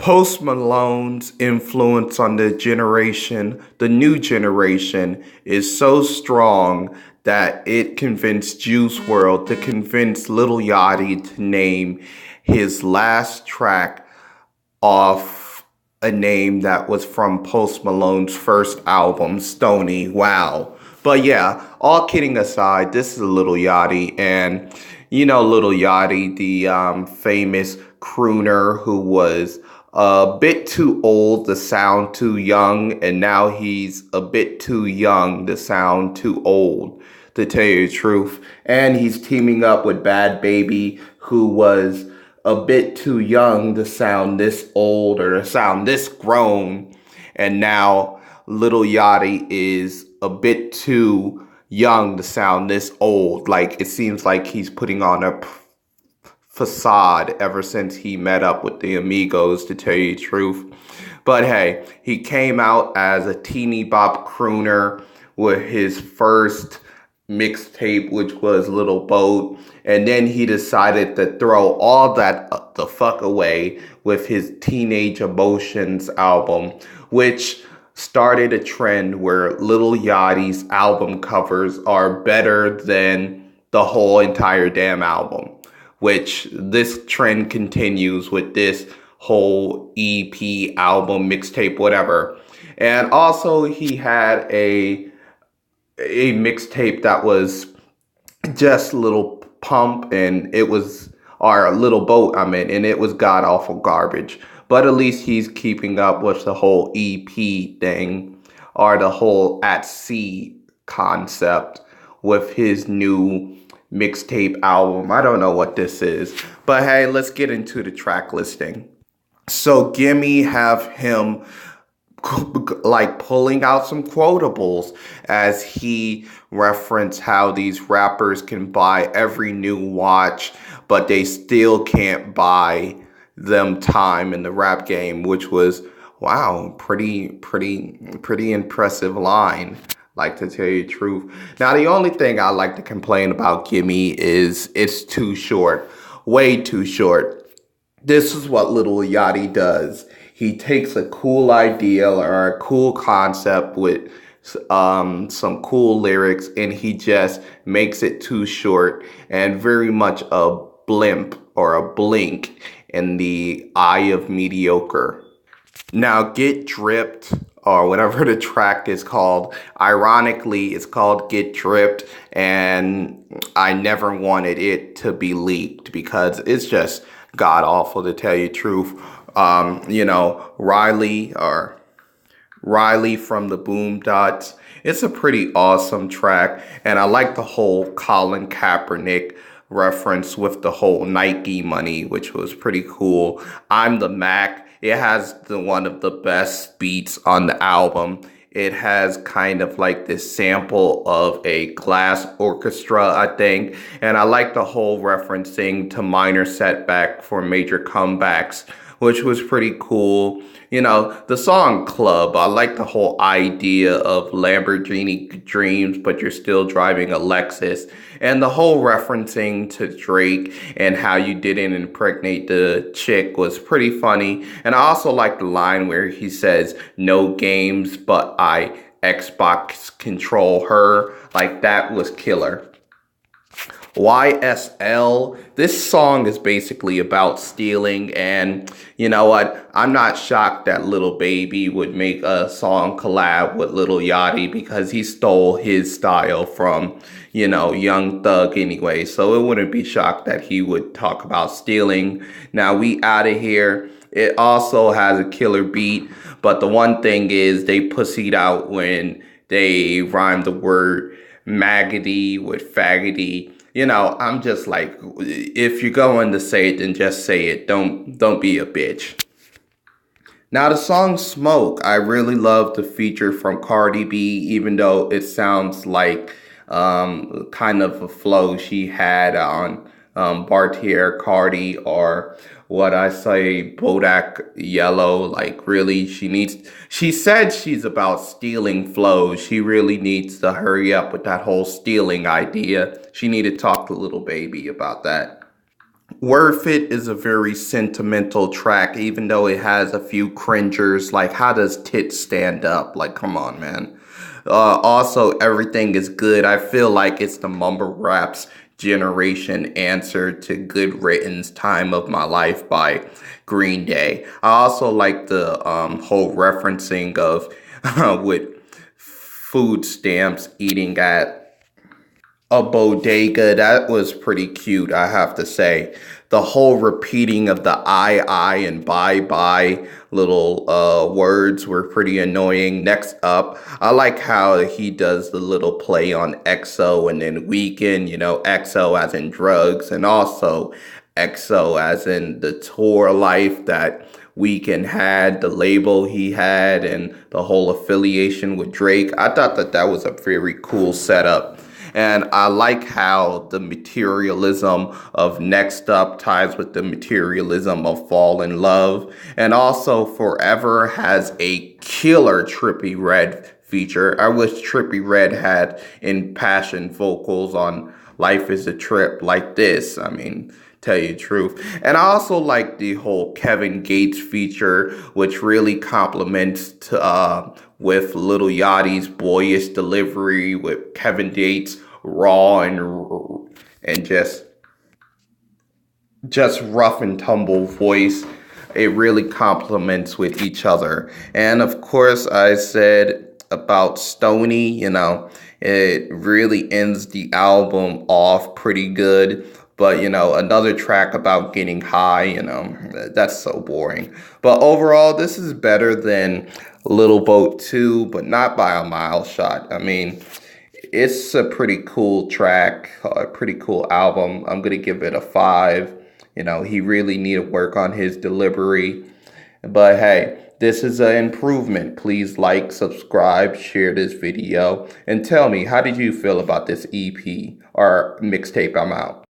Post Malone's influence on the new generation, is so strong that it convinced Juice World to convince Lil Yachty to name his last track off a name that was from Post Malone's first album, Stony. Wow. But yeah, all kidding aside, this is Lil Yachty, and you know Lil Yachty, the famous crooner who was a bit too old to sound too young, and now he's a bit too young to sound too old, to tell you the truth. And he's teaming up with Bad Baby, who was a bit too young to sound this old or to sound this grown. And now Lil Yachty is a bit too young to sound this old. Like, it seems like he's putting on a facade ever since he met up with the Amigos, to tell you the truth. But hey, he came out as a teeny bop crooner with his first mixtape, which was Little Boat, and then he decided to throw all that the fuck away with his Teenage Emotions album, which started a trend where Lil Yachty's album covers are better than the whole entire damn album, which this trend continues with this whole EP, album, mixtape, whatever. And also he had a mixtape that was just Little Pump, and it was, or Little Boat, I mean, and it was god awful garbage. But at least he's keeping up with the whole EP thing, or the whole at sea concept with his new mixtape album. I don't know what this is, but hey, let's get into the track listing. So Gimme have him like pulling out some quotables as he referenced how these rappers can buy every new watch, but they still can't buy them time in the rap game, which was, wow, pretty impressive line, like, to tell you the truth. Now, the only thing I like to complain about Gimme is it's too short, way too short. This is what Lil Yachty does. He takes a cool idea or a cool concept with some cool lyrics, and he just makes it too short and very much a blimp or a blink in the eye of mediocre. Now, Get Dripped, or whatever the track is called, ironically, it's called Get Dripped, and I never wanted it to be leaked because it's just god awful, to tell you the truth. You know, Riley from the Boom Dots. It's a pretty awesome track, and I like the whole Colin Kaepernick reference with the whole Nike money, which was pretty cool. I'm the Mac. It has one of the best beats on the album. It has kind of like this sample of a glass orchestra, I think. And I like the whole referencing to minor setback for major comebacks, which was pretty cool. You know, the song Club, I like the whole idea of Lamborghini dreams, but you're still driving a Lexus. And the whole referencing to Drake and how you didn't impregnate the chick was pretty funny. And I also like the line where he says, no games, but I Xbox control her. Like, that was killer. YSL, this song is basically about stealing, and you know what? I'm not shocked that Lil Baby would make a song collab with Lil Yachty because he stole his style from, you know, Young Thug anyway, so it wouldn't be shocked that he would talk about stealing. Now, We Outta Here, it also has a killer beat, but the one thing is they pussied out when they rhymed the word maggoty with faggoty. You know, I'm just like, if you're going to say it, then just say it. Don't be a bitch. Now, the song Smoke, I really love the feature from Cardi B, even though it sounds like kind of a flow she had on Bartier Cardi, or what I say, Bodak Yellow. Like, really, she said she's about stealing flows. She really needs to hurry up with that whole stealing idea. She need to talk to Lil Baby about that. Worth It is a very sentimental track, even though it has a few cringers. Like, how does Tits stand up? Like, come on, man. Also, Everything is Good. I feel like it's the mumble rap's generation answer to Good Written's Time of My Life by Green Day. I also like the whole referencing of with food stamps eating at a bodega. That was pretty cute, I have to say. The whole repeating of the I and bye little words were pretty annoying. Next up, I like how he does the little play on EXO and then weekend, EXO as in drugs, and also EXO as in the tour life that Weekend had, the label he had, and the whole affiliation with Drake. I thought that that was a very cool setup. And I like how the materialism of Next Up ties with the materialism of Fall in Love. And also, Forever has a killer Trippie Redd feature. I wish Trippie Redd had impassioned vocals on Life is a Trip like this. I mean, tell you the truth. And I also like the whole Kevin Gates feature, which really complements with Lil Yachty's boyish delivery with Kevin Gates raw and just rough and tumble voice. It really complements with each other. And of course, I said about Stony, it really ends the album off pretty good. But, another track about getting high, that's so boring. But overall, this is better than Little Boat 2, but not by a mile shot. I mean, it's a pretty cool track, a pretty cool album. I'm going to give it a 5. He really need to work on his delivery. But hey, this is an improvement. Please like, subscribe, share this video, and tell me, how did you feel about this EP or mixtape? I'm out.